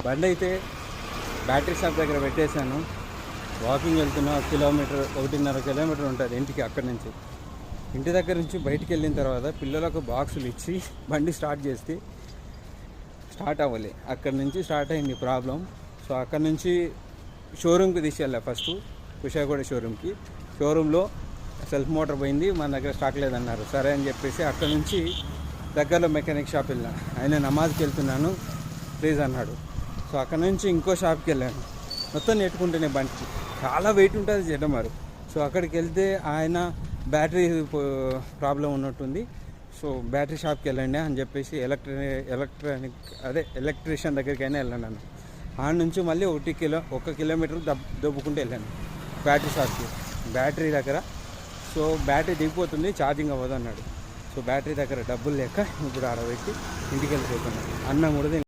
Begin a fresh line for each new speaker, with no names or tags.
బండి అయితే battery shop దగ్గర పెట్టేశాను. వాకింగ్ వెళ్తున్నా, 1.5 కిలోమీటర్ ఉంటుంది ఇంటికి. అక్కడి నుంచి ఇంటి దగ్గర నుంచి బయటికి వెళ్ళిన తర్వాత పిల్లలకు బాక్సులు ఇచ్చి బండి స్టార్ట్ చేస్తే స్టార్ట్ అవ్వాలి. అక్కడి నుంచి స్టార్ట్ అయింది ప్రాబ్లం. సో అక్కడి నుంచి షోరూమ్కి తీసుకెళ్ళా ఫస్ట్, కుషాగూడ షోరూంలో సెల్ఫ్ మోటార్ పోయింది, మన దగ్గర స్టాక్ లేదన్నారు. సరే అని చెప్పేసి అక్కడ నుంచి దగ్గరలో మెకానిక్ షాప్ వెళ్ళా. ఆయన నమాజ్కి వెళ్తున్నాను ప్లీజ్ అన్నాడు. సో అక్కడ నుంచి ఇంకో షాప్కి వెళ్ళాను. మొత్తం నెట్టుకుంటేనే బండికి చాలా వెయిట్ ఉంటుంది జెడమరు. సో అక్కడికి వెళ్తే ఆయన బ్యాటరీ ప్రాబ్లం ఉన్నట్టుంది, సో బ్యాటరీ షాప్కి వెళ్ళండి అని చెప్పేసి ఎలక్ట్రీషియన్ దగ్గరికైనా వెళ్ళాను. ఆడ నుంచి మళ్ళీ 1 కిలోమీటర్ దొబ్బుకుంటూ వెళ్ళాను బ్యాటరీ షాప్కి. బ్యాటరీ దగ్గర సో బ్యాటరీ దిగిపోతుంది, ఛార్జింగ్ అవ్వదు అన్నాడు. సో బ్యాటరీ దగ్గర డబ్బులు లేక ఇప్పుడు ఆడ పెట్టి ఇంటికి వెళ్ళిపోతున్నాను. అన్నం కూడా